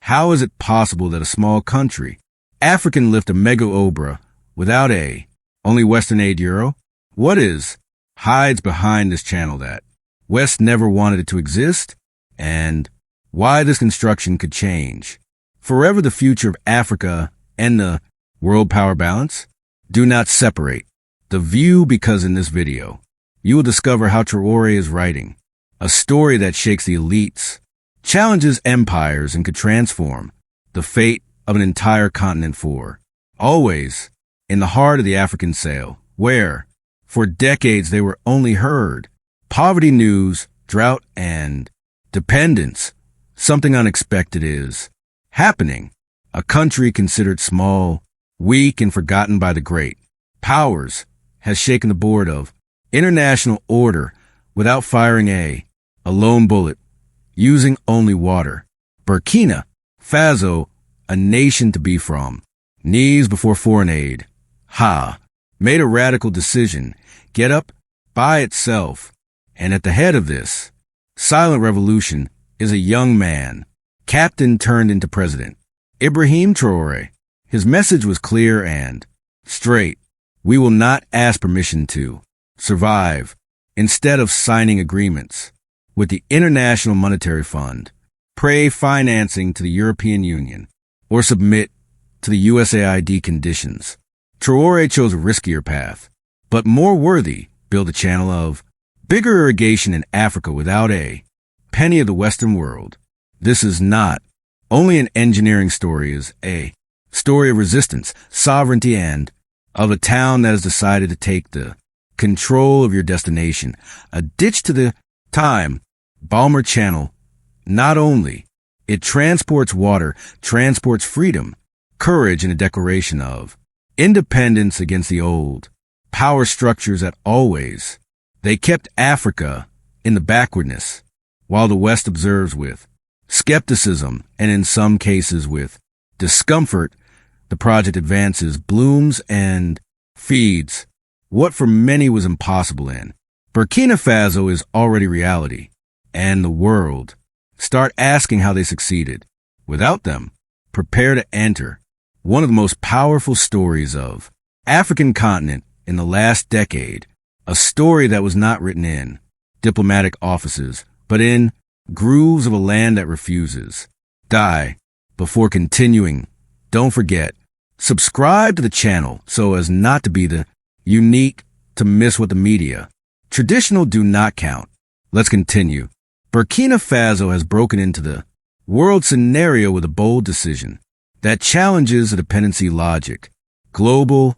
How is it possible that a small country, Africa, can lift a mega obra without only Western aid euro? What hides behind this channel that West never wanted it to exist, and why this construction could change forever the future of Africa and the world power balance? Do not separate the view, because in this video, you will discover how Traoré is writing a story that shakes the elites, challenges empires, and could transform the fate of an entire continent for always in the heart of the African Sahel, where for decades they were only heard poverty news, drought, and dependence. Something unexpected is happening. A country considered small, weak, and forgotten by the great powers has shaken the board of international order without firing a lone bullet, using only water. Burkina Faso, a nation to be from knees before foreign aid, made a radical decision, get up by itself. And at the head of this silent revolution is a young man, captain turned into president, Ibrahim Traoré. His message was clear and straight. We will not ask permission to survive. Instead of signing agreements with the International Monetary Fund, pay financing to the European Union, or submit to the USAID conditions, Traoré chose a riskier path, but more worthy: build a channel of bigger irrigation in Africa without a penny of the Western world. This is not only an engineering story, is a story of resistance, sovereignty, and of a town that has decided to take the control of your destination. A ditch to the time Balmer Channel. Not only it transports water, transports freedom, courage, and a declaration of independence against the old power structures that always they kept Africa in the backwardness, while the West observes with skepticism and in some cases with discomfort. The project advances, blooms, and feeds what for many was impossible in Burkina Faso is already reality, and the world start asking how they succeeded. Without them, prepare to enter one of the most powerful stories of African continent in the last decade, a story that was not written in diplomatic offices, but in grooves of a land that refuses die. Before continuing, don't forget, subscribe to the channel so as not to be the unique to miss what the media traditional do not count. Let's continue. Burkina Faso has broken into the world scenario with a bold decision that challenges the dependency logic. Global,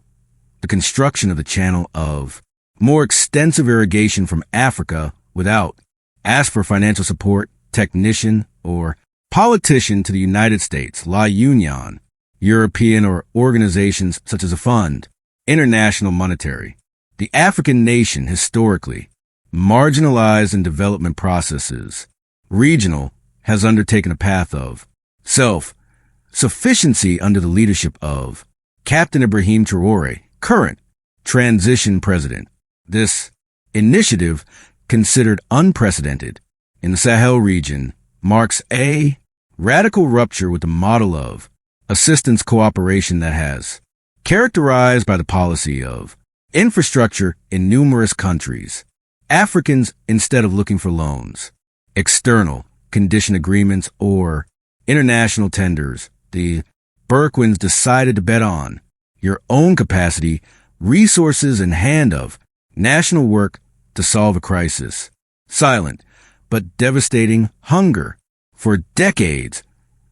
the construction of the channel of more extensive irrigation from Africa without ask for financial support, technician, or politician to the United States, La Union, European, or organizations such as a fund, International Monetary. The African nation historically marginalized in development processes, regional, has undertaken a path of self-sufficiency under the leadership of Captain Ibrahim Traoré, current transition president. This initiative, considered unprecedented in the Sahel region, marks a radical rupture with the model of assistance cooperation that has characterized by the policy of infrastructure in numerous countries. Africans, instead of looking for loans, external condition agreements, or international tenders, the Burkins decided to bet on your own capacity, resources, and hand of national work to solve a crisis. Silent but devastating hunger. For decades,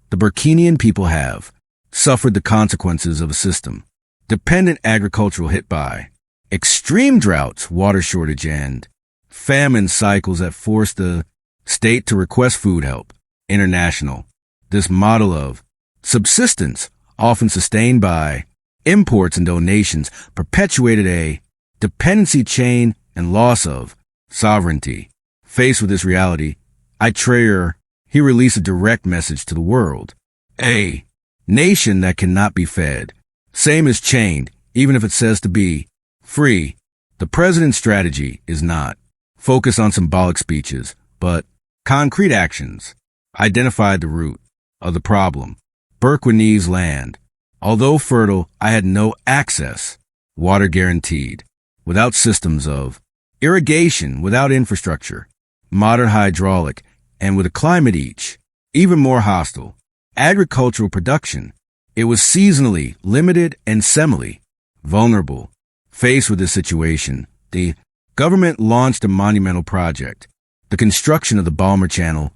the Burkinian people have suffered the consequences of a system dependent agricultural hit by extreme droughts, water shortage, and famine cycles that forced the state to request food help. International. This model of subsistence, often sustained by imports and donations, perpetuated a dependency chain and loss of sovereignty. Faced with this reality, Traoré, he released a direct message to the world. A nation that cannot be fed, same as chained, even if it says to be free. The president's strategy is not focus on symbolic speeches, but concrete actions. Identified the root of the problem. Berkwanee's land. Although fertile, I had no access. Water guaranteed. Without systems of irrigation, without infrastructure. Modern hydraulic, and with a climate each, even more hostile. Agricultural production. It was seasonally, limited, and semi-vulnerable. Faced with this situation, the government launched a monumental project, the construction of the Balmer Channel,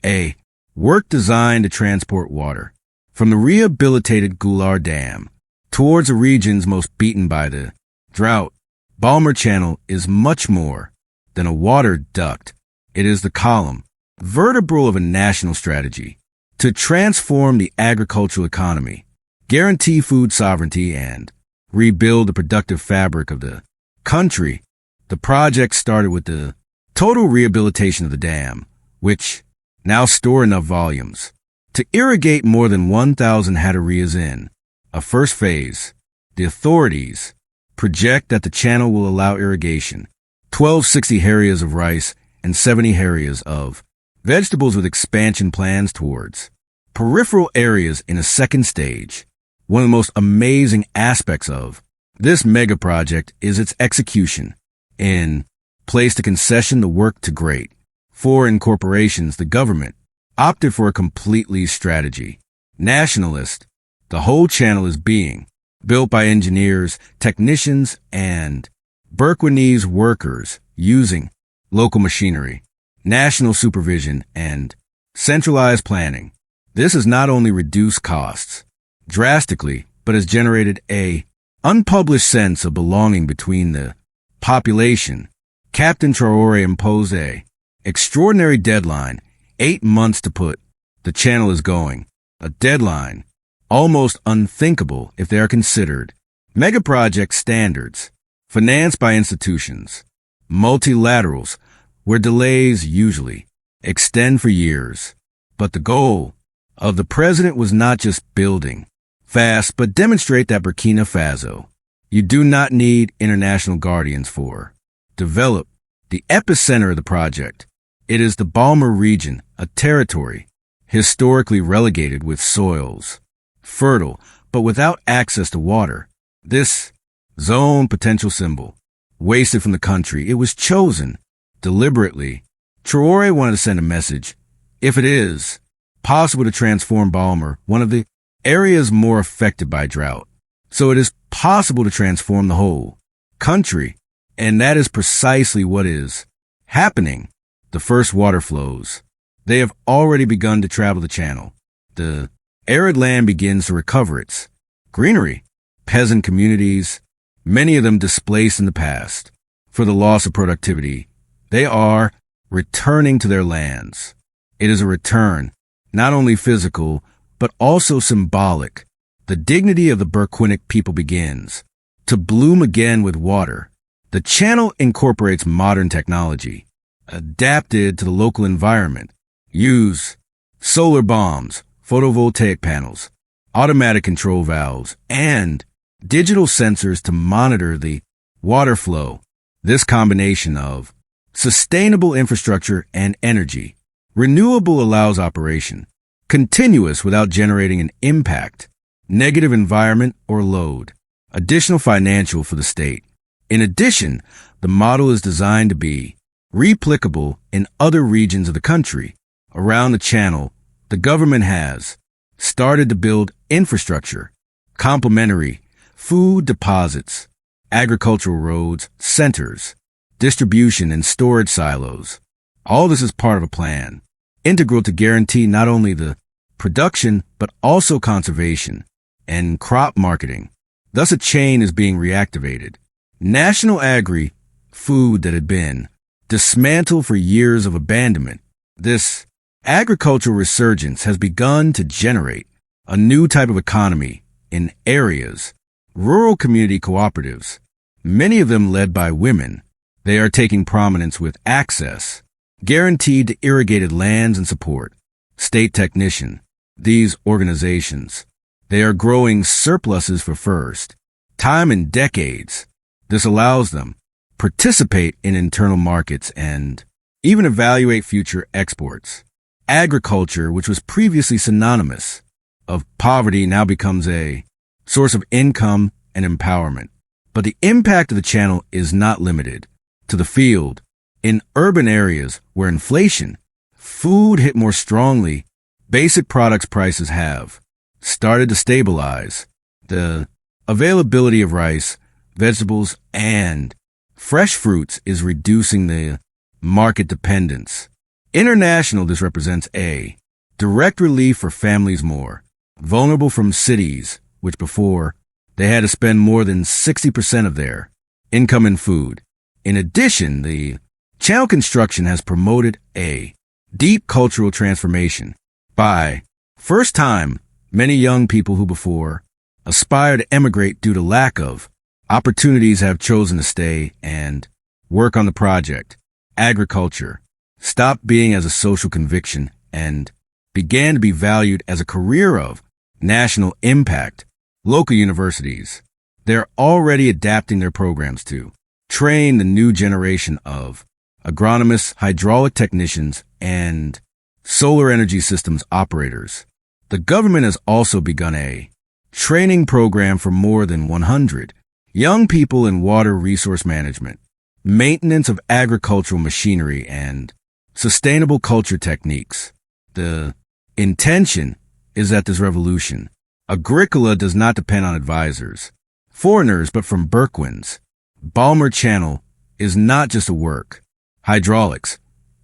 a work designed to transport water from the rehabilitated Gular Dam towards the regions most beaten by the drought. Balmer Channel is much more than a water duct. It is the column, vertebral of a national strategy to transform the agricultural economy, guarantee food sovereignty, and rebuild the productive fabric of the country. The project started with the total rehabilitation of the dam, which now store enough volumes to irrigate more than 1,000 hectares in a first phase. The authorities project that the channel will allow irrigation 1,260 hectares of rice and 70 hectares of vegetables, with expansion plans towards peripheral areas in a second stage. One of the most amazing aspects of this mega project is its execution. In place to concession the work to great foreign corporations, the government opted for a completely strategy. Nationalist, the whole channel is being built by engineers, technicians, and Berkwanee's workers using local machinery, national supervision, and centralized planning. This has not only reduced costs drastically, but has generated a unpublished sense of belonging between the population. Captain Traoré imposed a extraordinary deadline, 8 months to put the channel is going. A deadline almost unthinkable if they are considered mega project standards, financed by institutions, multilaterals, where delays usually extend for years. But the goal of the president was not just building fast, but demonstrate that Burkina Faso, you do not need international guardians for develop the epicenter of the project. It is the Balmer region, a territory historically relegated with soils fertile, but without access to water. This zone potential symbol, wasted from the country, it was chosen deliberately. Traoré wanted to send a message. If it is possible to transform Balmer, one of the areas more affected by drought, so it is possible to transform the whole country. And that is precisely what is happening. The first water flows. They have already begun to travel the channel. The arid land begins to recover its greenery. Peasant communities, many of them displaced in the past for the loss of productivity, they are returning to their lands. It is a return, not only physical, but also symbolic. The dignity of the Burkinic people begins to bloom again with water. The channel incorporates modern technology, adapted to the local environment. Use solar bombs, photovoltaic panels, automatic control valves, and digital sensors to monitor the water flow. This combination of sustainable infrastructure and energy, renewable, allows operation, continuous without generating an impact, negative environment or load, additional financial for the state. In addition, the model is designed to be replicable in other regions of the country. Around the channel, the government has started to build infrastructure, complementary food deposits, agricultural roads, centers, distribution and storage silos. All this is part of a plan, integral to guarantee not only the production, but also conservation and crop marketing. Thus, a chain is being reactivated. National agri-food that had been dismantled for years of abandonment. This agricultural resurgence has begun to generate a new type of economy in areas, rural community cooperatives, many of them led by women. They are taking prominence with access, guaranteed to irrigated lands and support. State technician, these organizations, they are growing surpluses for first time in decades. This allows them participate in internal markets and even evaluate future exports. Agriculture, which was previously synonymous of poverty, now becomes a source of income and empowerment. But the impact of the channel is not limited to the field. In urban areas where inflation, food hit more strongly, basic products prices have started to stabilize. The availability of rice, vegetables, and fresh fruits is reducing the market dependence. International, this represents a direct relief for families more vulnerable from cities, which before they had to spend more than 60% of their income in food. In addition, the channel construction has promoted a deep cultural transformation by first time many young people who before aspired to emigrate due to lack of opportunities have chosen to stay and work on the project. Agriculture stopped being as a social conviction and began to be valued as a career of national impact. Local universities, they're already adapting their programs to train the new generation of agronomists, hydraulic technicians, and solar energy systems operators. The government has also begun a training program for more than 100 young people in water resource management, maintenance of agricultural machinery, and sustainable culture techniques. The intention is that this revolution, Agricola, does not depend on advisors, foreigners, but from Berkwins. Balmer Channel is not just a work. Hydraulics,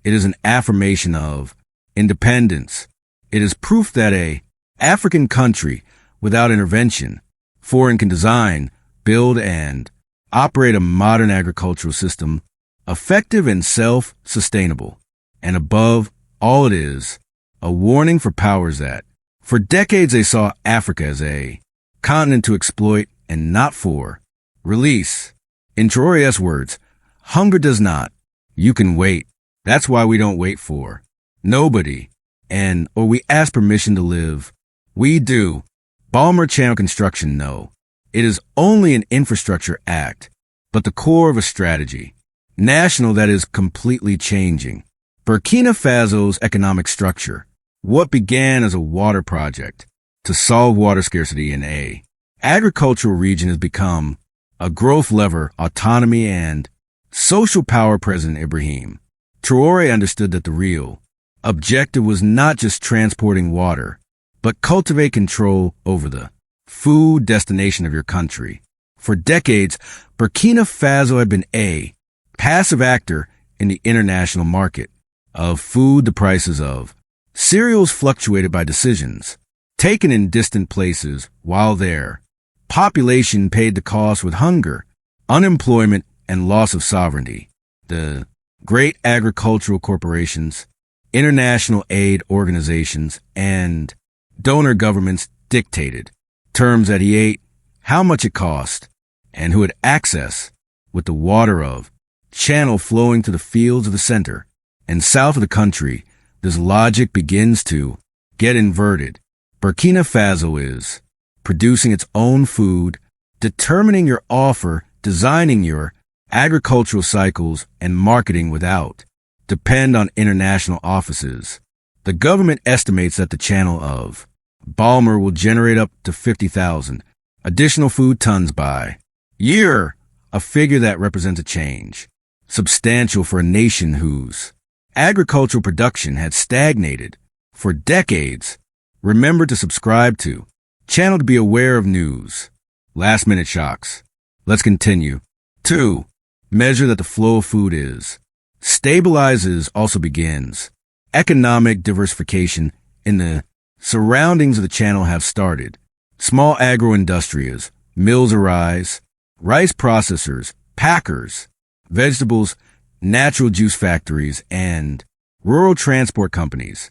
it is an affirmation of independence. It is proof that a African country without intervention, foreign can design, build, and operate a modern agricultural system, effective and self-sustainable. And above all, it is a warning for powers that, for decades, they saw Africa as a continent to exploit and not for release. In Traoré's words, hunger does not. You can wait. That's why we don't wait for nobody. Or we ask permission to live. We do. Balmer Channel construction, no. It is only an infrastructure act, but the core of a strategy. National that is completely changing. Burkina Faso's economic structure. What began as a water project to solve water scarcity in a agricultural region has become a growth lever, autonomy, and social power. President Ibrahim Traoré understood that the real objective was not just transporting water, but cultivate control over the food destination of your country. For decades, Burkina Faso had been a passive actor in the international market of food. The prices of cereals fluctuated by decisions taken in distant places, while their population paid the cost with hunger, unemployment, and loss of sovereignty. The great agricultural corporations, international aid organizations, and donor governments dictated terms that he ate, how much it cost, and who had access. With the water of channel flowing to the fields of the center and south of the country, this logic begins to get inverted. Burkina Faso is producing its own food, determining your offer, designing your agricultural cycles, and marketing without depend on international offices. The government estimates that the channel of Balmer will generate up to 50,000 additional food tons by year, a figure that represents a change substantial for a nation whose agricultural production had stagnated for decades. Remember to subscribe to channel to be aware of news, last-minute shocks. Let's continue. 2. Measure that the flow of food is stabilizes, also begins. Economic diversification in the surroundings of the channel have started. Small agro-industrias, mills arise, rice processors, packers, vegetables, natural juice factories, and rural transport companies.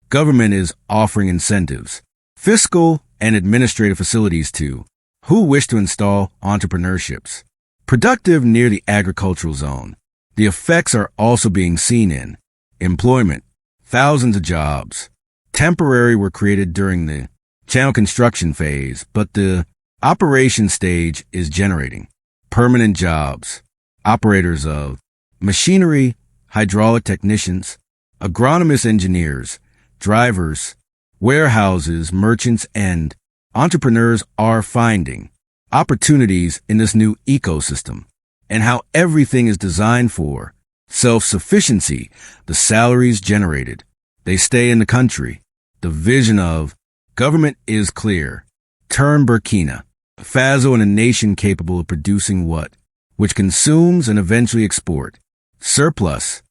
Government is offering incentives, fiscal and administrative facilities to who wish to install entrepreneurships productive near the agricultural zone. The effects are also being seen in employment. Thousands of jobs, temporary, were created during the channel construction phase, but the operation stage is generating permanent jobs. Operators of machinery, hydraulic technicians, Agronomists, engineers, drivers, warehouses, merchants, and entrepreneurs are finding opportunities in this new ecosystem and how everything is designed for self-sufficiency, the salaries generated. They stay in the country. The vision of government is clear. Turn Burkina Faso in a nation capable of producing what? Which consumes and eventually export. Surplus.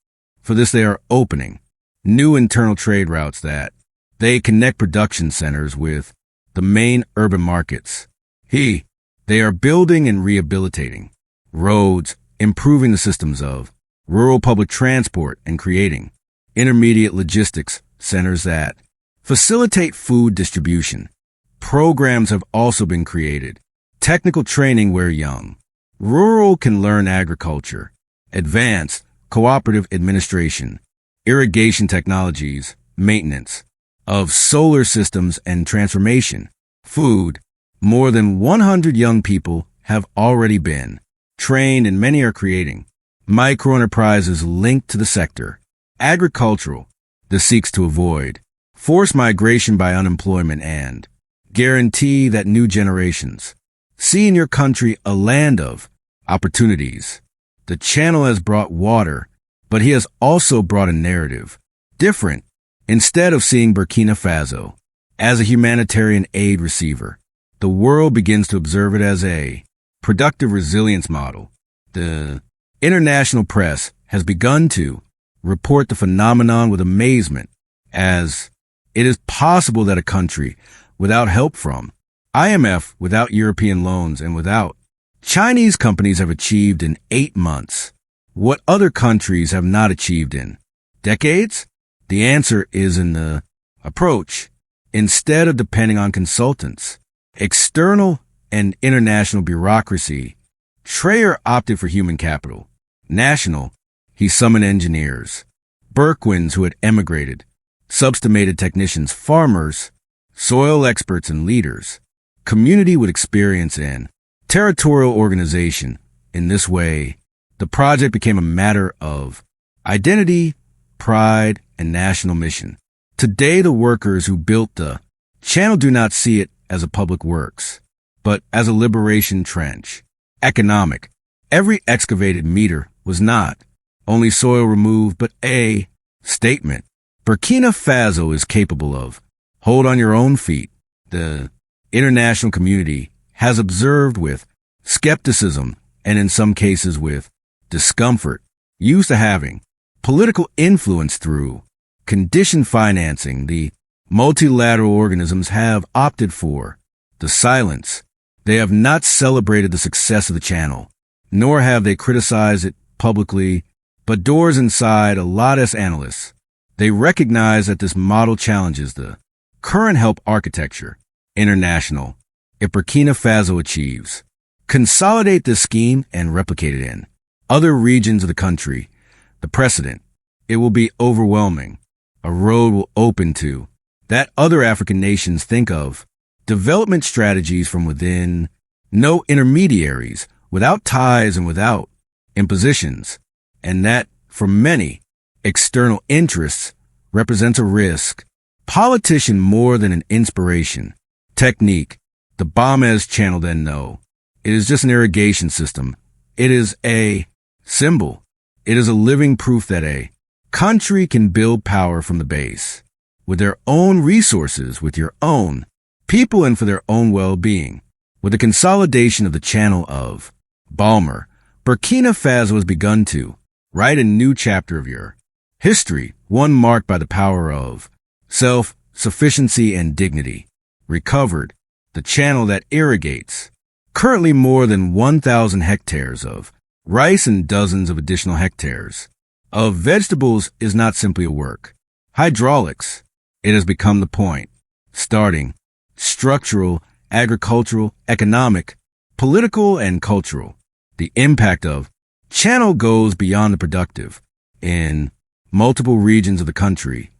For this they are opening new internal trade routes that they connect production centers with the main urban markets. They are building and rehabilitating roads, improving the systems of rural public transport, and creating intermediate logistics centers that facilitate food distribution. Programs have also been created. Technical training where young, rural can learn agriculture, advanced cooperative administration, irrigation technologies, maintenance of solar systems and transformation. Food. More than 100 young people have already been trained and many are creating microenterprises linked to the sector. Agricultural. This seeks to avoid forced migration by unemployment and guarantee that new generations see in your country a land of opportunities. The channel has brought water, but he has also brought a narrative. Different. Instead of seeing Burkina Faso as a humanitarian aid receiver, the world begins to observe it as a productive resilience model. The international press has begun to report the phenomenon with amazement, as it is possible that a country without help from IMF, without European loans, and without Chinese companies have achieved in 8 months what other countries have not achieved in decades? The answer is in the approach. Instead of depending on consultants, external and international bureaucracy, Traoré opted for human capital. National, he summoned engineers, Burkwins who had emigrated, substimated technicians, farmers, soil experts, and leaders, community with experience in territorial organization. In this way, the project became a matter of identity, pride, and national mission. Today, the workers who built the channel do not see it as a public works, but as a liberation trench. Economic. Every excavated meter was not only soil removed, but a statement. Burkina Faso is capable of hold on your own feet. The international community has observed with skepticism and in some cases with discomfort, used to having political influence through conditioned financing. The multilateral organisms have opted for the silence. They have not celebrated the success of the channel, nor have they criticized it publicly, but doors inside a lot as analysts. They recognize that this model challenges the current help architecture. International. If Burkina Faso achieves, consolidate this scheme and replicate it in other regions of the country, the precedent, it will be overwhelming. A road will open to that other African nations think of development strategies from within, no intermediaries, without ties and without impositions, and that, for many, external interests represents a risk. Politician more than an inspiration. Technique. The Bames channel then no. It is just an irrigation system. It is a symbol. It is a living proof that a country can build power from the base, with their own resources, with your own people, and for their own well-being. With the consolidation of the channel of Balmer, Burkina Faso has begun to write a new chapter of your history, one marked by the power of self-sufficiency and dignity. Recovered, the channel that irrigates currently more than 1,000 hectares of rice and dozens of additional hectares of vegetables is not simply a work. Hydraulics, it has become the point. Starting structural, agricultural, economic, political, and cultural. The impact of channel goes beyond the productive. In multiple regions of the country,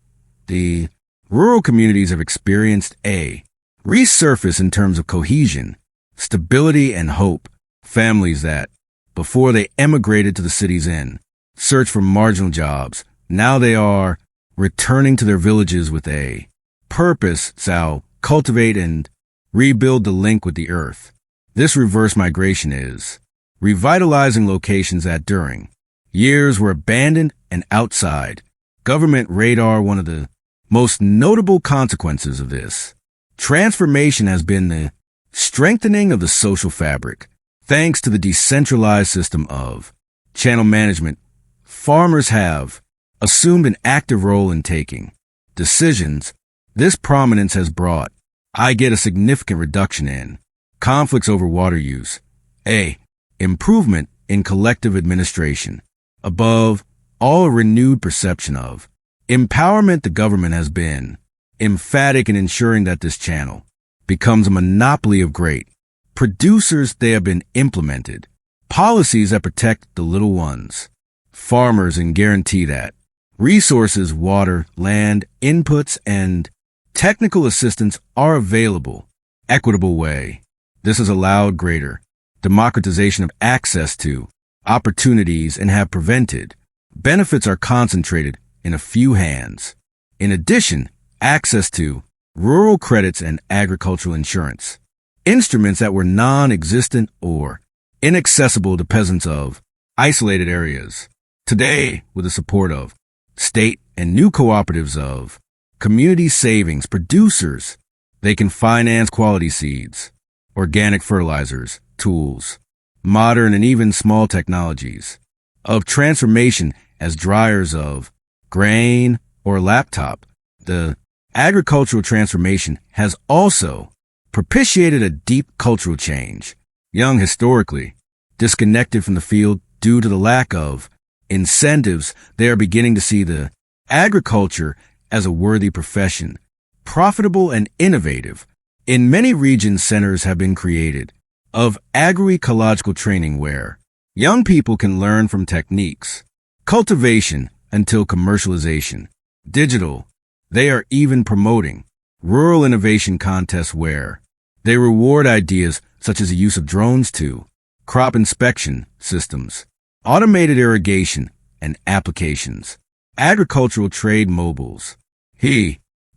the rural communities have experienced a resurface in terms of cohesion, stability, and hope. Families that, before they emigrated to the cities in search for marginal jobs, now they are returning to their villages with a purpose to cultivate and rebuild the link with the earth. This reverse migration is revitalizing locations that during years were abandoned and outside government radar. One of the most notable consequences of this transformation has been the strengthening of the social fabric. Thanks to the decentralized system of channel management, farmers have assumed an active role in taking decisions. This prominence has brought a significant reduction in conflicts over water use, a improvement in collective administration, above all a renewed perception of empowerment. The government has been emphatic in ensuring that this channel becomes a monopoly of great producers. They have been implemented policies that protect the little ones, farmers, and guarantee that resources, water, land, inputs, and technical assistance are available equitable way. This has allowed greater democratization of access to opportunities and have prevented benefits are concentrated in a few hands. In addition, access to rural credits and agricultural insurance, instruments that were non-existent or inaccessible to peasants of isolated areas. Today, with the support of state and new cooperatives of community savings producers, they can finance quality seeds, organic fertilizers, tools, modern and even small technologies of transformation as dryers of grain or laptop. The agricultural transformation has also propitiated a deep cultural change. Young historically disconnected from the field due to the lack of incentives, they are beginning to see the agriculture as a worthy profession, profitable and innovative. In many regions, centers have been created of agroecological training where young people can learn from techniques, cultivation until commercialization, digital. They are even promoting rural innovation contests where they reward ideas such as the use of drones to crop inspection systems, automated irrigation and applications, agricultural trade mobiles.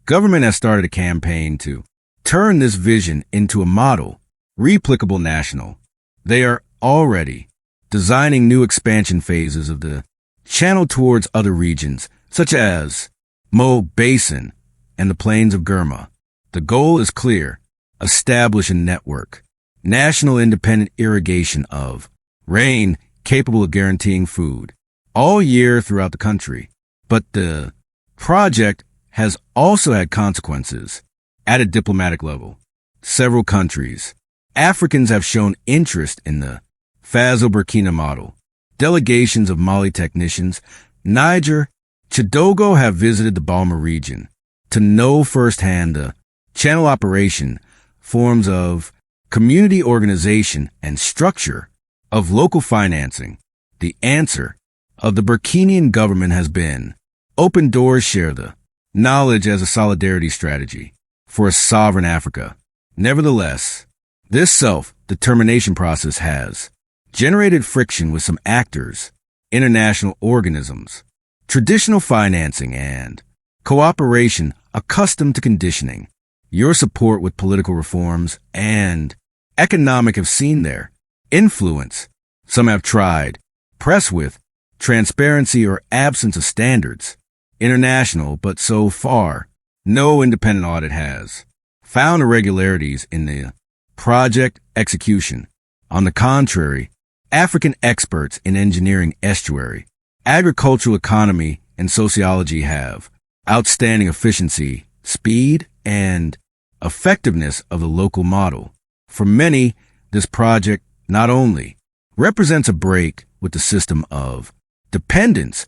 Government has started a campaign to turn this vision into a model, replicable national. They are already designing new expansion phases of the channel towards other regions, such as Mo Basin and the plains of Gurma. The goal is clear: establish a network, national independent irrigation of rain capable of guaranteeing food all year throughout the country. But the project has also had consequences at a diplomatic level. Several countries, Africans, have shown interest in the Faso-Burkina model. Delegations of Mali technicians, Niger, Chidogo have visited the Balma region to know firsthand the channel operation, forms of community organization, and structure of local financing. The answer of the Burkinian government has been open doors, share the knowledge as a solidarity strategy for a sovereign Africa. Nevertheless, this self-determination process has generated friction with some actors, international organisms, traditional financing, and cooperation accustomed to conditioning. Your support with political reforms and economic have seen their influence. Some have tried, press with transparency or absence of standards, international, but so far, no independent audit has found irregularities in the project execution. On the contrary, African experts in engineering, estuary, agricultural economy, and sociology have outstanding efficiency, speed, and effectiveness of the local model. For many, this project not only represents a break with the system of dependence,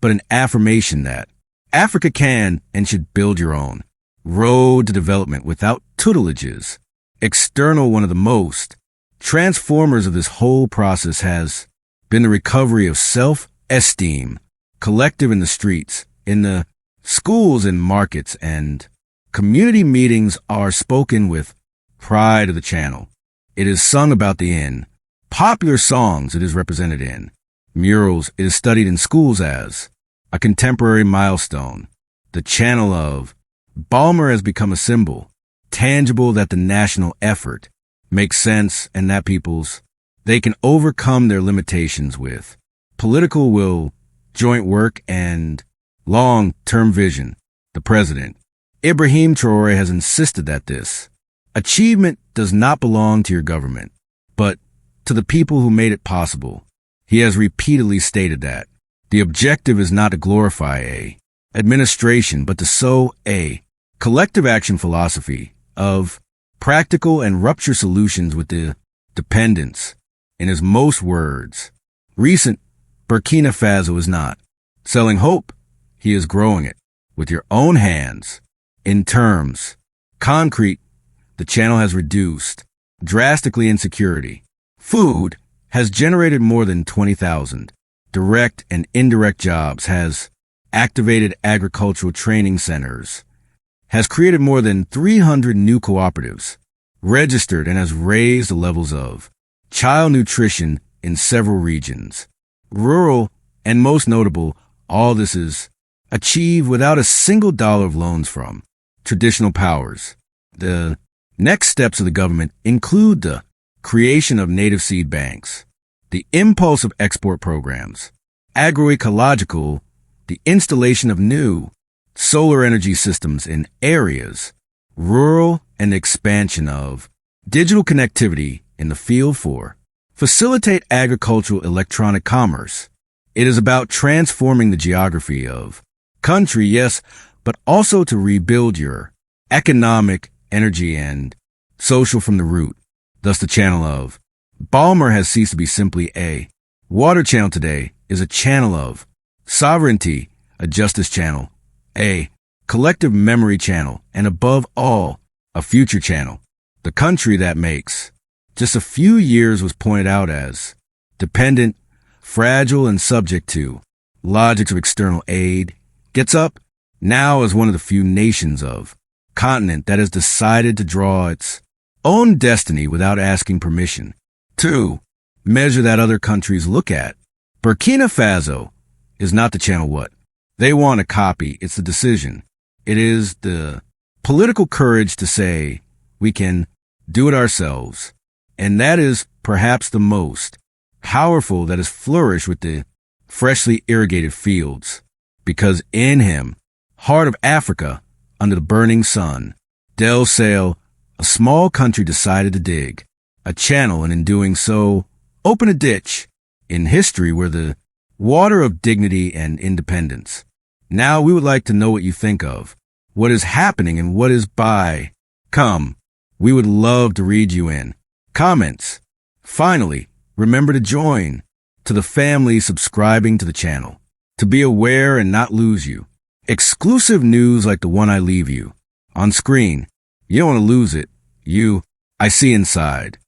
but an affirmation that Africa can and should build your own road to development without tutelages. External, one of the most transformers of this whole process has been the recovery of self-esteem, collective in the streets, in the schools and markets, and community meetings are spoken with pride of the channel. It is sung about the inn. Popular songs it is represented in. Murals it is studied in schools as a contemporary milestone. The channel of Balmer has become a symbol, tangible that the national effort makes sense and that they can overcome their limitations with political will, joint work, and long-term vision. The president, Ibrahim Traoré, has insisted that this achievement does not belong to your government, but to the people who made it possible. He has repeatedly stated that the objective is not to glorify a administration, but to sow a collective action philosophy of practical and rupture solutions with the dependents. In his most words, recent Burkina Faso is not selling hope. He is growing it with your own hands. In terms concrete, the channel has reduced drastically insecurity. Food has generated more than 20,000 direct and indirect jobs, has activated agricultural training centers, has created more than 300 new cooperatives, registered, and has raised the levels of child nutrition in several regions. Rural, and most notable, all this is achieved without a single dollar of loans from traditional powers. The next steps of the government include the creation of native seed banks, the impulse of export programs, agroecological, the installation of new solar energy systems in areas, rural, and expansion of digital connectivity in the field for facilitate agricultural electronic commerce. It is about transforming the geography of country, yes, but also to rebuild your economic, energy, and social from the root. Thus, the channel of Balmer has ceased to be simply a water channel. Today is a channel of sovereignty, a justice channel, a collective memory channel, and above all, a future channel. The country that makes just a few years was pointed out as dependent, fragile, and subject to logics of external aid, gets up now as one of the few nations of continent that has decided to draw its own destiny without asking permission to measure that other countries look at. Burkina Faso is not the channel what they want to copy. It's the decision. It is the political courage to say we can do it ourselves. And that is perhaps the most powerful that has flourished with the freshly irrigated fields, because in him, heart of Africa, under the burning sun, Del Sale, a small country, decided to dig a channel, and in doing so, open a ditch in history where the water of dignity and independence. Now we would like to know what you think of what is happening and what is by come. We would love to read you in comments. Finally, remember to join to the family subscribing to the channel to be aware and not lose you exclusive news like the one I leave you on screen. You don't want to lose it. I see inside.